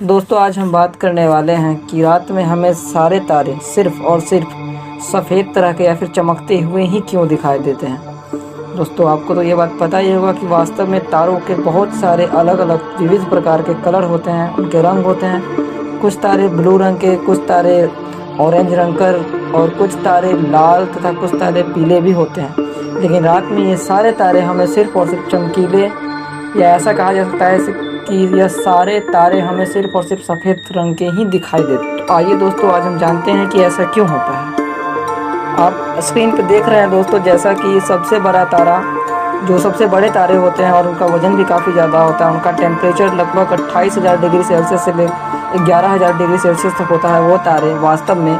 दोस्तों आज हम बात करने वाले हैं कि रात में हमें सारे तारे सिर्फ़ और सिर्फ सफ़ेद तरह के या फिर चमकते हुए ही क्यों दिखाई देते हैं। दोस्तों आपको तो ये बात पता ही होगा कि वास्तव में तारों के बहुत सारे अलग अलग विविध प्रकार के कलर होते हैं, उनके रंग होते हैं। कुछ तारे ब्लू रंग के, कुछ तारे ऑरेंज रंग कर और कुछ तारे लाल तथा कुछ तारे पीले भी होते हैं। लेकिन रात में ये सारे तारे हमें सिर्फ़ और सिर्फ चमकीले, या ऐसा कहा जा सकता है कि यह सारे तारे हमें सिर्फ़ और सिर्फ सफ़ेद रंग के ही दिखाई देते। तो आइए दोस्तों आज हम जानते हैं कि ऐसा क्यों होता है। आप स्क्रीन पर देख रहे हैं दोस्तों, जैसा कि सबसे बड़ा तारा, जो सबसे बड़े तारे होते हैं और उनका वज़न भी काफ़ी ज़्यादा होता है, उनका टेम्परेचर लगभग 28,000 डिग्री सेल्सियस से 11,000 डिग्री सेल्सियस तक होता है। वो तारे वास्तव में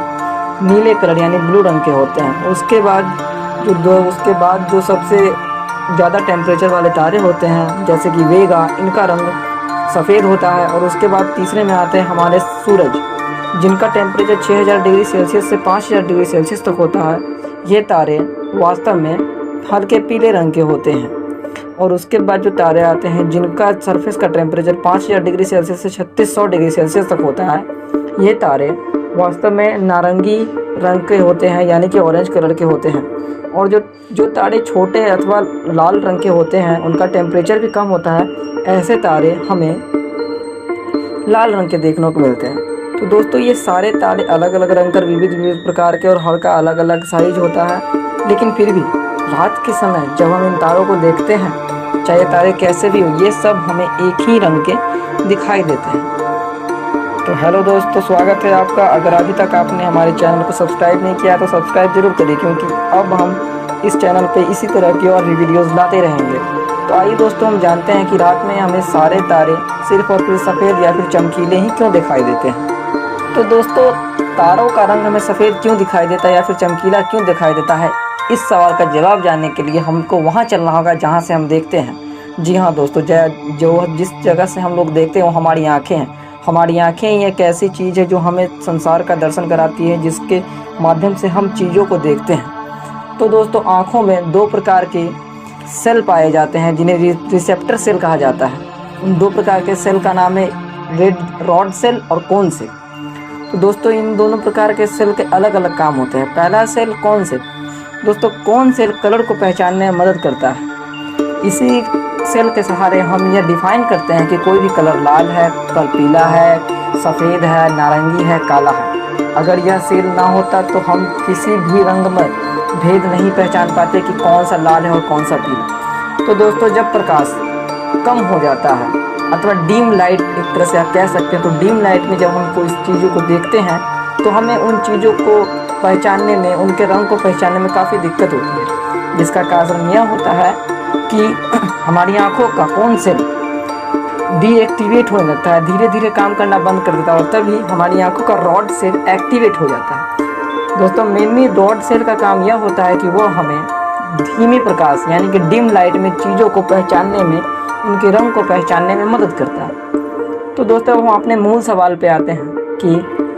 नीले कलर यानी ब्लू रंग के होते हैं। उसके बाद जो सबसे ज़्यादा टेम्परेचर वाले तारे होते हैं, जैसे कि वेगा, इनका रंग सफ़ेद होता है। और उसके बाद तीसरे में आते हैं हमारे सूरज, जिनका टेम्परेचर 6,000 डिग्री सेल्सियस से 5,000 डिग्री सेल्सियस तक होता है। ये तारे वास्तव में हल्के पीले रंग के होते हैं। और उसके बाद जो तारे आते हैं जिनका सरफेस का टेम्परेचर 5,000 डिग्री सेल्सियस से 3600 डिग्री सेल्सियस तक होता है, ये तारे वास्तव में नारंगी रंग के होते हैं, यानी कि ऑरेंज कलर के होते हैं। और जो तारे छोटे अथवा लाल रंग के होते हैं, उनका टेम्परेचर भी कम होता है। ऐसे तारे हमें लाल रंग के देखने को मिलते हैं। तो दोस्तों ये सारे तारे अलग अलग रंग कर विविध विविध प्रकार के और हर का अलग अलग साइज होता है। लेकिन फिर भी रात के समय जब हम इन तारों को देखते हैं, चाहे तारे कैसे भी हो, ये सब हमें एक ही रंग के दिखाई देते हैं। तो हेलो दोस्तों, स्वागत है आपका। अगर अभी तक आपने हमारे चैनल को सब्सक्राइब नहीं किया तो सब्सक्राइब जरूर करिए, क्योंकि अब हम इस चैनल पे इसी तरह की और भी वीडियोस लाते रहेंगे। तो आइए दोस्तों हम जानते हैं कि रात में हमें सारे तारे सिर्फ और सिर्फ सफ़ेद या फिर चमकीले ही क्यों दिखाई देते हैं। तो दोस्तों तारों का रंग हमें सफ़ेद क्यों दिखाई देता है या फिर चमकीला क्यों दिखाई देता है, इस सवाल का जवाब जानने के लिए हमको वहाँ चलना होगा जहाँ से हम देखते हैं। जी हाँ दोस्तों, जिस जगह से हम लोग देखते हैं वो हमारी आँखें हैं। हमारी आँखें ही एक ऐसी चीज़ है जो हमें संसार का दर्शन कराती है, जिसके माध्यम से हम चीज़ों को देखते हैं। तो दोस्तों आँखों में दो प्रकार के सेल पाए जाते हैं, जिन्हें रिसेप्टर सेल कहा जाता है। उन दो प्रकार के सेल का नाम है रेड रॉड सेल और कोन सेल। तो दोस्तों इन दोनों प्रकार के सेल के अलग अलग काम होते हैं। पहला सेल कोन सेल। दोस्तों कोन सेल कलर को पहचानने में मदद करता है। इसी सेल के सहारे हम यह डिफाइन करते हैं कि कोई भी कलर लाल है, कल पीला है, सफ़ेद है, नारंगी है, काला है। अगर यह सेल ना होता तो हम किसी भी रंग में भेद नहीं पहचान पाते कि कौन सा लाल है और कौन सा पीला। तो दोस्तों जब प्रकाश कम हो जाता है, अथवा डीम लाइट एक तरह से आप कह सकते हैं, तो डीम लाइट में जब हम कोई चीज़ों को देखते हैं तो हमें उन चीज़ों को पहचानने में, उनके रंग को पहचानने में काफ़ी दिक्कत होती है। जिसका कारण यह होता है कि हमारी आँखों का कोन सेल डीएक्टिवेट होने लगता है, धीरे धीरे काम करना बंद कर देता है, और तभी हमारी आँखों का रॉड सेल एक्टिवेट हो जाता है। दोस्तों मेनली रॉड सेल का काम यह होता है कि वो हमें धीमे प्रकाश यानी कि डिम लाइट में चीज़ों को पहचानने में, उनके रंग को पहचानने में मदद करता है। तो दोस्तों हम अपने मूल सवाल पे आते हैं कि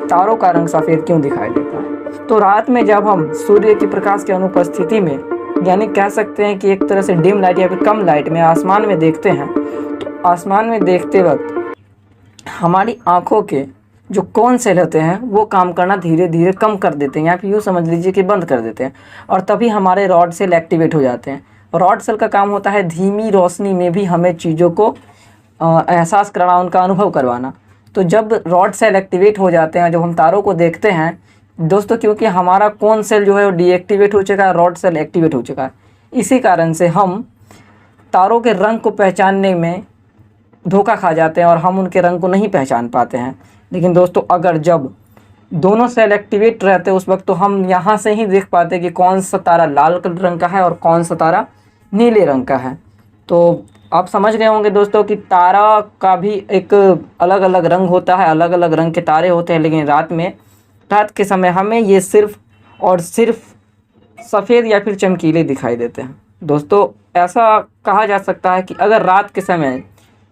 तारों का रंग सफ़ेद क्यों दिखाई देता है। तो रात में जब हम सूर्य की प्रकाश की अनुपस्थिति में, यानी कह सकते हैं कि एक तरह से डिम लाइट या फिर कम लाइट में आसमान में देखते हैं, तो आसमान में देखते वक्त हमारी आँखों के जो कोन सेल होते हैं वो काम करना धीरे धीरे कम कर देते हैं, या फिर यूँ समझ लीजिए कि बंद कर देते हैं, और तभी हमारे रॉड सेल एक्टिवेट हो जाते हैं। रॉड सेल का काम होता है धीमी रोशनी में भी हमें चीज़ों को एहसास कराना, उनका अनुभव करवाना। तो जब रॉड सेल एक्टिवेट हो जाते हैं, जब हम तारों को देखते हैं दोस्तों, क्योंकि हमारा कोन सेल जो है वो डीएक्टिवेट हो चुका है, रॉड सेल एक्टिवेट हो चुका है, इसी कारण से हम तारों के रंग को पहचानने में धोखा खा जाते हैं और हम उनके रंग को नहीं पहचान पाते हैं। लेकिन दोस्तों अगर जब दोनों सेल एक्टिवेट रहते उस वक्त तो हम यहाँ से ही देख पाते कि कौन सा तारा लाल रंग का है और कौन सा तारा नीले रंग का है। तो आप समझ रहे होंगे दोस्तों कि तारा का भी एक अलग अलग रंग होता है, अलग अलग रंग के तारे होते हैं। लेकिन रात के समय हमें ये सिर्फ़ और सिर्फ सफ़ेद या फिर चमकीले दिखाई देते हैं। दोस्तों ऐसा कहा जा सकता है कि अगर रात के समय,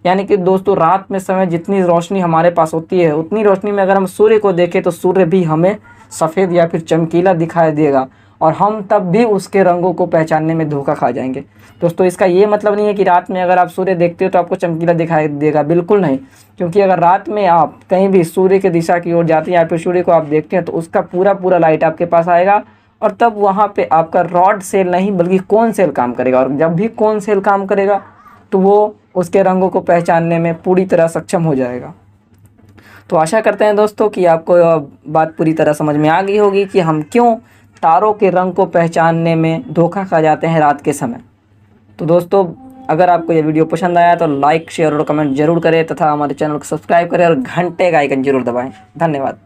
यानी कि दोस्तों रात में समय जितनी रोशनी हमारे पास होती है, उतनी रोशनी में अगर हम सूर्य को देखें तो सूर्य भी हमें सफ़ेद या फिर चमकीला दिखाई देगा। और हम तब भी उसके रंगों को पहचानने में धोखा खा जाएंगे। दोस्तों इसका ये मतलब नहीं है कि रात में अगर आप सूर्य देखते हो तो आपको चमकीला दिखाई देगा, बिल्कुल नहीं। क्योंकि अगर रात में आप कहीं भी सूर्य की दिशा की ओर जाते हैं या फिर सूर्य को आप देखते हैं तो उसका पूरा पूरा लाइट आपके पास आएगा, और तब वहाँ पे आपका रॉड सेल नहीं बल्कि कोन सेल काम करेगा। और जब भी कोन सेल काम करेगा तो वो उसके रंगों को पहचानने में पूरी तरह सक्षम हो जाएगा। तो आशा करते हैं दोस्तों कि आपको बात पूरी तरह समझ में आ गई होगी कि हम क्यों तारों के रंग को पहचानने में धोखा खा जाते हैं रात के समय। तो दोस्तों अगर आपको ये वीडियो पसंद आया तो लाइक शेयर और कमेंट जरूर करें तथा हमारे चैनल को सब्सक्राइब करें और घंटे का आइकन जरूर दबाएं। धन्यवाद।